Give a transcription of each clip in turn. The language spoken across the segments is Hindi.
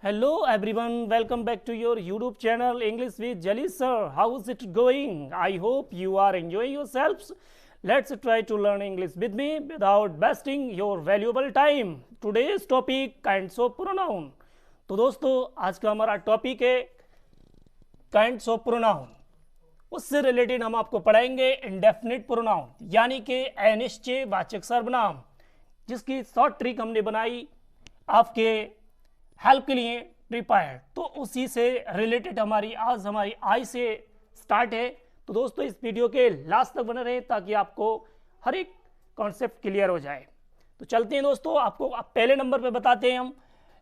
Hello everyone, welcome back to your YouTube channel English with Jali sir. How's it going? I hope you are enjoying yourselves. Let's try to learn English with me without wasting your valuable time. Today's topic kinds of pronoun. तो दोस्तों आज का हमारा टॉपिक है काइंड्स ऑफ प्रोनाउन। उससे रिलेटेड हम आपको पढ़ाएंगे इंडेफिनिट प्रोनाउन यानी कि अनिश्चय वाचक सर्वनाम, जिसकी शॉर्ट ट्रिक हमने बनाई आपके हेल्प के लिए प्रिपेयर्ड। तो उसी से रिलेटेड हमारी आई से स्टार्ट है। तो दोस्तों इस वीडियो के लास्ट तक बने रहे ताकि आपको हर एक कॉन्सेप्ट क्लियर हो जाए। तो चलते हैं दोस्तों, आपको पहले नंबर पे बताते हैं हम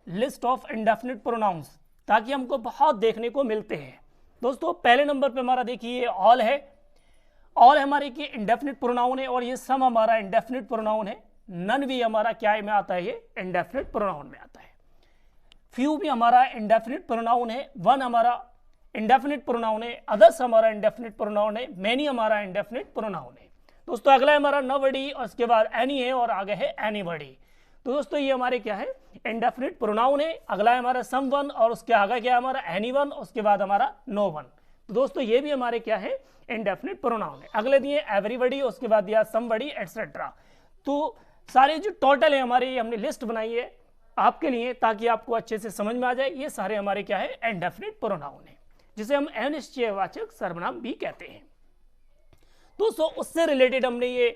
लिस्ट ऑफ इंडेफिनिट प्रोनाउंस, ताकि हमको बहुत देखने को मिलते हैं। दोस्तों पहले नंबर पे हमारा देखिए ऑल है। ऑल हमारे की इंडेफिनिट प्रोनाउन है और ये सम हमारा इंडेफिनिट प्रोनाउन है। नन भी हमारा क्या है में आता है, ये इंडेफिनिट प्रोनाउन में आता है। फ्यू भी हमारा इंडेफिनिट प्रोनाउन है। वन हमारा इंडेफिनिट प्रोनाउन है। अदर्स हमारा इंडेफिनिट प्रोनाउन है। मैनी हमारा इंडेफिनिट प्रोनाउन है। दोस्तों अगला है हमारा नोबडी और उसके बाद एनी है और आगे है एनीबॉडी। तो दोस्तों ये हमारे क्या है, इंडेफिनिट प्रोनाउन है। अगला है हमारा समवन और उसके आगे क्या है हमारा एनीवन, उसके बाद हमारा नो वन। तो दोस्तों ये भी हमारे क्या है, इंडेफिनिट प्रोनाउन है। अगले दिए एवरीबॉडी, उसके बाद दिया समबडी एटसेट्रा। तो सारे जो टोटल है हमारी, ये हमने लिस्ट बनाई है आपके लिए ताकि आपको अच्छे से समझ में आ जाए। ये सारे हमारे क्या है, इंडेफिनिट प्रोनाउन है, जिसे हम अनिश्चयवाचक सर्वनाम भी कहते हैं। दोस्तों उससे रिलेटेड हमने ये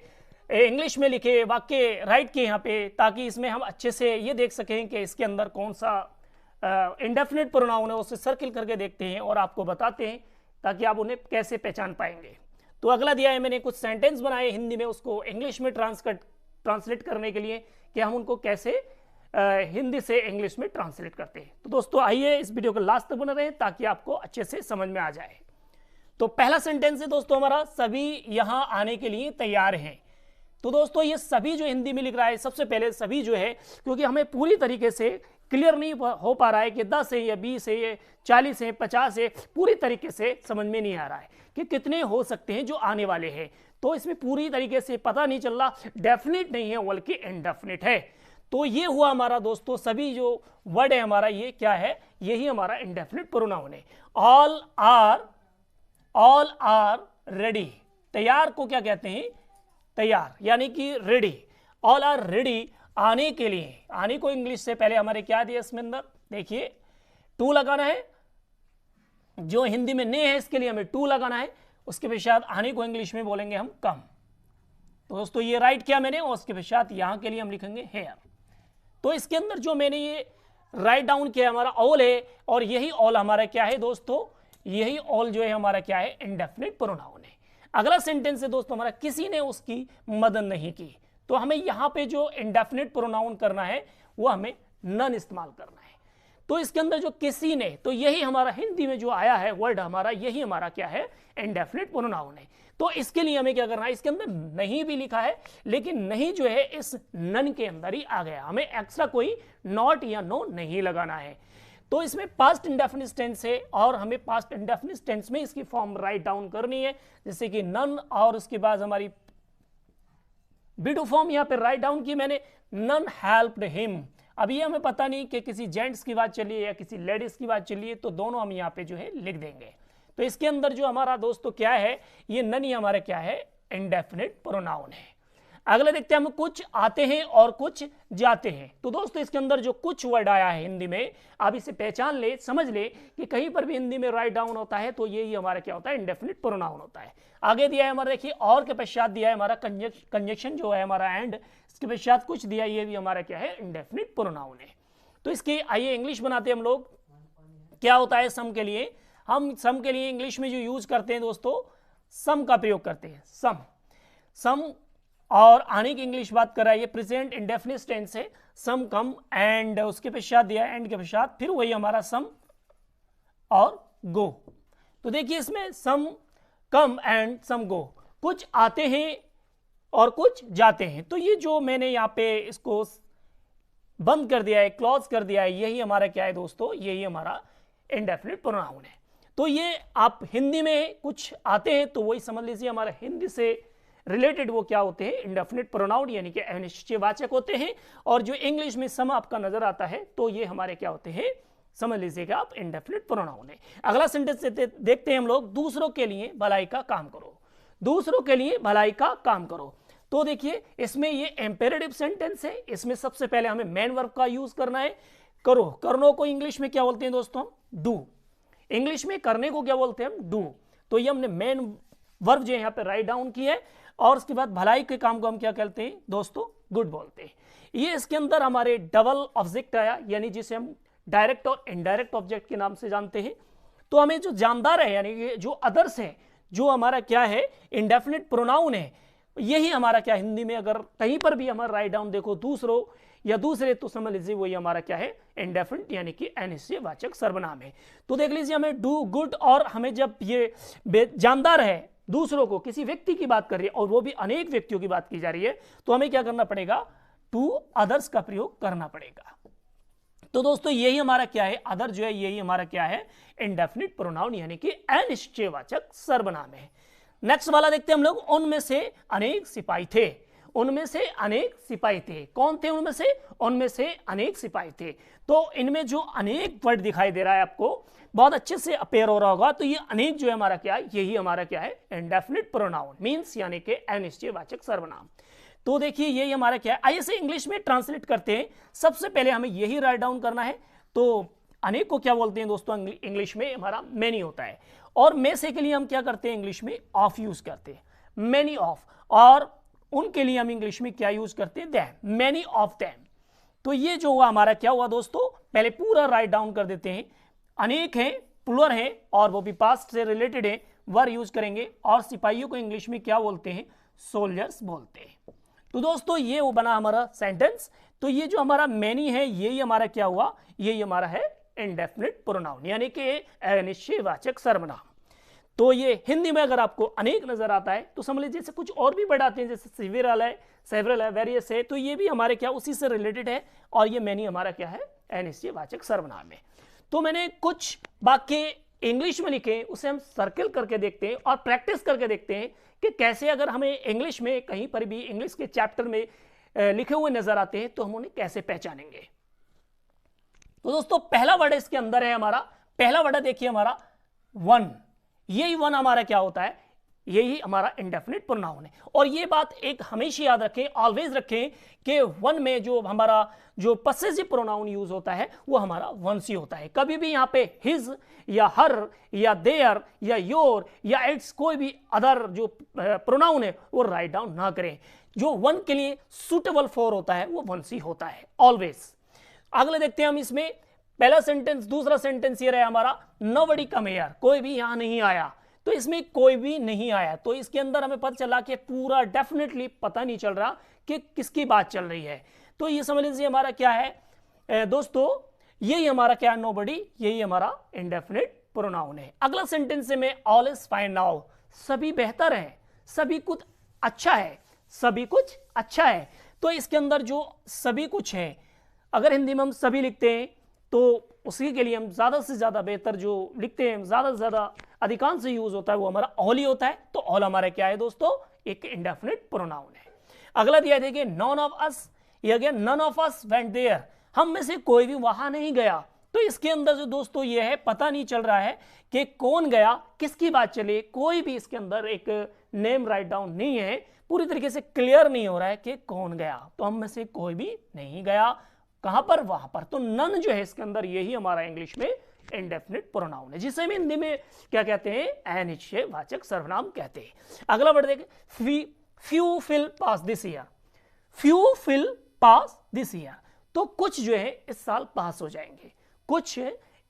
इंग्लिश में लिखे वाक्य राइट किए यहाँ पे, ताकि इसमें हम अच्छे से ये देख सकें कि इसके अंदर कौन सा इंडेफिनिट प्रोनाउन है। उसे सर्किल करके देखते हैं और आपको बताते हैं ताकि आप उन्हें कैसे पहचान पाएंगे। तो अगला दिया है मैंने कुछ सेंटेंस बनाए हिंदी में, उसको इंग्लिश में ट्रांसलेट करने के लिए कि हम उनको कैसे हिंदी से इंग्लिश में ट्रांसलेट करते हैं। तो दोस्तों आइए इस वीडियो को लास्ट तक बने रहें ताकि आपको अच्छे से समझ में आ जाए। तो पहला सेंटेंस है दोस्तों हमारा, सभी यहां आने के लिए तैयार हैं। तो दोस्तों ये सभी जो हिंदी में लिख रहा है, सबसे पहले सभी जो है, क्योंकि हमें पूरी तरीके से क्लियर नहीं हो पा रहा है कि 10 है या 20 है या 40 है 50 है, पूरी तरीके से समझ में नहीं आ रहा है कि कितने हो सकते हैं जो आने वाले हैं। तो इसमें पूरी तरीके से पता नहीं चल रहा, डेफिनेट नहीं है बल्कि इनडेफिनेट है। तो ये हुआ हमारा दोस्तों, सभी जो वर्ड है हमारा ये क्या है, यही हमारा इंडेफिनिट प्रोनाउन है। All are ready. तैयार को क्या कहते हैं, तैयार यानी कि रेडी। ऑल आर रेडी आने के लिए। आने को इंग्लिश से पहले हमारे क्या दिया इसमें अंदर, देखिए टू लगाना है। जो हिंदी में ने है इसके लिए हमें टू लगाना है। उसके पश्चात आने को इंग्लिश में बोलेंगे हम कम। तो दोस्तों ये राइट किया मैंने और उसके पश्चात यहां के लिए हम लिखेंगे हेयर। तो इसके अंदर जो मैंने ये राइट डाउन किया हमारा ऑल है, और यही ऑल हमारा क्या है दोस्तों, यही ऑल जो है हमारा क्या है, इंडेफिनिट प्रोनाउन है। अगला सेंटेंस है दोस्तों हमारा, किसी ने उसकी मदद नहीं की। तो हमें यहां पे जो इंडेफिनिट प्रोनाउन करना है वो हमें नन इस्तेमाल करना है। तो इसके अंदर जो किसी ने, तो यही हमारा हिंदी में जो आया है वर्ड हमारा, यही हमारा क्या है, इंडेफिनिट प्रोनाउन है। तो इसके लिए हमें क्या करना है, इसके अंदर नहीं भी लिखा है लेकिन नहीं जो है इस नन के अंदर ही आ गया, हमें एक्स्ट्रा कोई नॉट या नो नहीं लगाना है। तो इसमें पास्ट इंडेफिनिट टेंस है और हमें पास्ट इंडेफिनिट टेंस में इसकी फॉर्म राइट डाउन करनी है, जैसे कि नन, और उसके बाद हमारी बी2 फॉर्म यहां पे राइट डाउन की मैंने, नन हेल्प्ड हिम। अब ये हमें पता नहीं कि किसी जेंट्स की बात चलिए या किसी लेडीज की बात चलिए, तो दोनों हम यहाँ पे जो है लिख देंगे। तो इसके अंदर जो हमारा दोस्तों क्या है, ये नन ही हमारे क्या है, इंडेफिनिट प्रोनाउन है। अगले देखते हैं हम, कुछ आते हैं और कुछ जाते हैं। तो दोस्तों इसके अंदर जो कुछ वर्ड आया है हिंदी में, आप इसे पहचान ले, समझ ले कि कहीं पर भी हिंदी में राइट डाउन होता है तो यही हमारा क्या होता है, इंडेफिनिट प्रोनाउन होता है। आगे दिया है हमारा, देखिए और के पश्चात दिया है हमारा कंजक्शन जो है हमारा एंड, इसके पश्चात कुछ दिया, ये भी हमारा क्या है, इंडेफिनिट प्रोनाउन है। तो इसकी आइए इंग्लिश बनाते हैं हम लोग। क्या होता है सम के लिए, हम सम के लिए इंग्लिश में जो यूज करते हैं दोस्तों, सम का प्रयोग करते हैं। सम और आने की इंग्लिश बात कर रहा है, ये प्रेजेंट इंडेफिनिट टेंस है। सम कम एंड उसके पश्चात दिया एंड के पश्चात फिर वही हमारा सम और गो। तो देखिए इसमें सम कम एंड सम गो, कुछ आते हैं और कुछ जाते हैं। तो ये जो मैंने यहाँ पे इसको बंद कर दिया है, क्लोज कर दिया है, यही हमारा क्या है दोस्तों, यही हमारा इंडेफिनिट प्रोनाउन है। तो ये आप हिंदी में कुछ आते हैं तो वही समझ लीजिए हमारा हिंदी से रिलेटेड वो क्या होते हैं, इंडेफिनिट प्रोनाउन यानी कि अनिश्चयवाचक होते हैं। और जो इंग्लिश में सम आपका नजर आता है तो ये हमारे क्या होते हैं, समझ लीजिएगा आप, इंडेफिनिट प्रोनाउन है। अगला सेंटेंस देखते हैं हम लोग, दूसरों के लिए भलाई का काम करो। दूसरों के लिए भलाई का काम करो। तो देखिए इसमें ये इंपेरेटिव सेंटेंस है, इसमें सबसे पहले हमें मेन वर्ब का यूज करना है, करो। करनो को इंग्लिश में क्या बोलते हैं दोस्तों? डू। इंग्लिश में करने को क्या बोलते हैं हम? डू। तो ये हमने मेन वर्ब जो है यहाँ पे राइट डाउन की है, और उसके बाद भलाई के काम को हम क्या कहते हैं दोस्तों? गुड बोलते हैं। ये इसके अंदर हमारे डबल ऑब्जेक्ट आया, यानी जिसे हम डायरेक्ट और इनडायरेक्ट ऑब्जेक्ट के नाम से जानते हैं। तो हमें जो जानदार है, यानी जो अदर्स है, जो हमारा क्या है इंडेफिनिट प्रोनाउन है, यही हमारा क्या हिंदी में अगर कहीं पर भी हमारा राइट डाउन देखो दूसरों या दूसरे, तो समझ लीजिए वही हमारा क्या है इंडेफिनिट, यानी कि अनिश्चयवाचक सर्वनाम है। तो देख लीजिए हमें डू, गुड, और हमें जब ये जानदार है, दूसरों को, किसी व्यक्ति की बात कर रही है और वो भी अनेक व्यक्तियों की बात की जा रही है, तो हमें क्या करना पड़ेगा? टू अदर्स का प्रयोग करना पड़ेगा। तो दोस्तों यही हमारा क्या है, अदर जो है यही हमारा क्या है इंडेफिनिट प्रोनाउन, यानी कि अनिश्चयवाचक सर्वनाम है। नेक्स्ट वाला देखते हैं हम लोग, उनमें से अनेक सिपाही थे। उनमें से अनेक सिपाही थे, कौन थे उनमें से? उनमें से अनेक सिपाही थे। तो इनमें जो अनेक वर्ड दिखाई दे रहा है आपको, बहुत अच्छे से अपेयर हो रहा होगा, तो ये अनेक जो है हमारा क्या है, यही हमारा क्या है इंडेफिनिट प्रोनाउन, मींस यानी कि अनिश्चयवाचक सर्वनाम। तो देखिए यही हमारा क्या है, आइए से इंग्लिश में ट्रांसलेट करते हैं। सबसे पहले हमें यही राइट डाउन करना है। तो अनेक को क्या बोलते हैं दोस्तों? इंग्लिश में हमारा मेनी होता है, और में से के लिए हम क्या करते हैं इंग्लिश में? ऑफ यूज करते हैं, मेनी ऑफ। और उनके लिए हम इंग्लिश में क्या यूज करते हैं? Them, many of them. तो ये जो हुआ हमारा क्या हुआ दोस्तों, पहले पूरा राइट डाउन कर देते हैं। अनेक है, प्लूरल है, और वो भी पास्ट से रिलेटेड है, वर यूज करेंगे। और सिपाहियों को इंग्लिश में क्या बोलते हैं? सोल्जर्स बोलते हैं। तो दोस्तों ये वो बना हमारा सेंटेंस। तो ये जो हमारा मेनी है, यही हमारा क्या हुआ? यही हमारा है इंडेफिनिट प्रोनाउन, यानी कि अनिश्चयवाचक सर्वनाम। तो ये हिंदी में अगर आपको अनेक नजर आता है तो समझ लीजिए जैसे कुछ और भी वर्ड आते हैं, जैसे सिविरल है, सेवरल है, वेरियस है, तो ये भी हमारे क्या उसी से रिलेटेड है। और ये मेनी हमारा क्या है अनिश्चयवाचक सर्वनाम है। तो मैंने कुछ वाक्य इंग्लिश में लिखे, उसे हम सर्कल करके देखते हैं और प्रैक्टिस करके देखते हैं कि कैसे अगर हमें इंग्लिश में कहीं पर भी इंग्लिश के चैप्टर में लिखे हुए नजर आते हैं तो हम उन्हें कैसे पहचानेंगे। तो दोस्तों पहला वर्ड इसके अंदर है हमारा, पहला वर्ड देखिए हमारा वन। यही वन हमारा क्या होता है? यही हमारा इंडेफिनिट प्रोनाउन है। और ये बात एक हमेशा याद रखें, ऑलवेज रखें कि वन में जो हमारा जो पसेसिव प्रोनाउन यूज होता है वो हमारा वन सी होता है। कभी भी यहाँ पे हिज या हर या देयर या योर या इट्स कोई भी अदर जो प्रोनाउन है वो राइट डाउन ना करें। जो वन के लिए सुटेबल फॉर होता है वो वन सी होता है ऑलवेज। अगले देखते हैं हम इसमें पहला सेंटेंस, दूसरा सेंटेंस ये रहा हमारा नोबडी कम हियर, कोई भी यहां नहीं आया। तो इसमें कोई भी नहीं आया, तो इसके अंदर हमें पता चला कि पूरा डेफिनेटली पता नहीं चल रहा कि किसकी बात चल रही है। तो ये समझ लीजिए हमारा क्या है दोस्तों, यही हमारा क्या है नोबडी, यही हमारा इंडेफिनिट प्रोनाउन है। अगला सेंटेंस में ऑल इज फाइन नाउ, सभी बेहतर है, सभी कुछ अच्छा है, सभी कुछ अच्छा है। तो इसके अंदर जो सभी कुछ है, अगर हिंदी में हम सभी लिखते हैं तो उसी के लिए हम ज्यादा से ज्यादा बेहतर जो लिखते हैं, ज्यादा से ज्यादा अधिकांश यूज होता है वो हमारा ऑल ही होता है। तो ऑल हमारा क्या है दोस्तों? एक इंडेफिनिट प्रोनाउन है। अगला दिया देखिए नॉन ऑफ अस, ये again none of us went there, हम में से कोई भी वहां नहीं गया। तो इसके अंदर जो दोस्तों ये है, पता नहीं चल रहा है कि कौन गया, किसकी बात चली, कोई भी इसके अंदर एक नेम राइट डाउन नहीं है, पूरी तरीके से क्लियर नहीं हो रहा है कि कौन गया। तो हम में से कोई भी नहीं गया, कहां पर? वहां पर। तो नन जो है इसके अंदर यही हमारा इंग्लिश में इंडेफिनिट प्रोनाउन है, जिसे हम हिंदी में क्या कहते हैं? अनिश्चयवाचक सर्वनाम कहते हैं। अगला वर्ड देखिए few will pass this year, few will pass this year. तो कुछ जो है इस साल पास हो जाएंगे, कुछ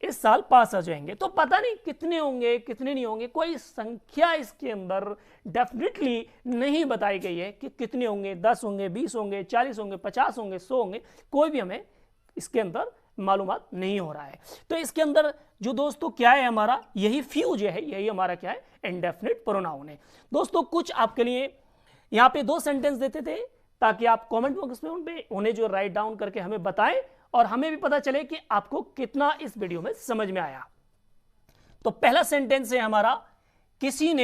इस साल पास आ जाएंगे। तो पता नहीं कितने होंगे कितने नहीं होंगे, कोई संख्या इसके अंदर डेफिनेटली नहीं बताई गई है कि कितने होंगे, 10 होंगे, 20 होंगे, 40 होंगे, 50 होंगे, 100 होंगे, कोई भी हमें इसके अंदर मालूमात नहीं हो रहा है। तो इसके अंदर जो दोस्तों क्या है हमारा, यही फ्यू जो है यही हमारा क्या है? इंडेफिनिट प्रोनाउन है। दोस्तों कुछ आपके लिए यहाँ पे 2 सेंटेंस देते थे ताकि आप कमेंट बॉक्स में उन्हें जो राइट डाउन करके हमें बताएं और हमें भी पता चले कि आपको कितना इस वीडियो में समझ में आया। तो पहला सेंटेंस है हमारा किसी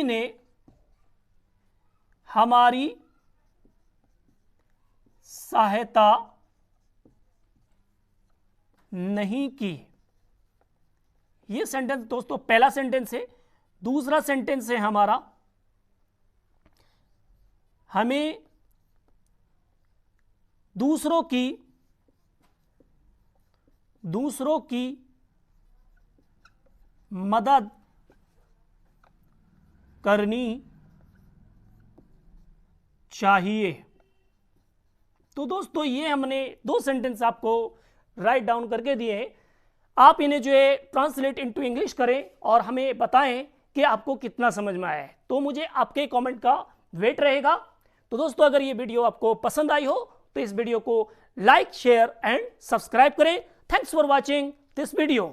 ने हमारी सहायता नहीं की। ये सेंटेंस दोस्तों पहला सेंटेंस है। दूसरा सेंटेंस है हमारा, हमें दूसरों की मदद करनी चाहिए। तो दोस्तों ये हमने दो सेंटेंस आपको राइट डाउन करके दिए हैं। आप इन्हें जो है ट्रांसलेट इनटू इंग्लिश करें और हमें बताएं कि आपको कितना समझ में आया है। तो मुझे आपके कमेंट का वेट रहेगा। तो दोस्तों अगर ये वीडियो आपको पसंद आई हो तो इस वीडियो को लाइक, शेयर एंड सब्सक्राइब करें। Thanks for watching this video.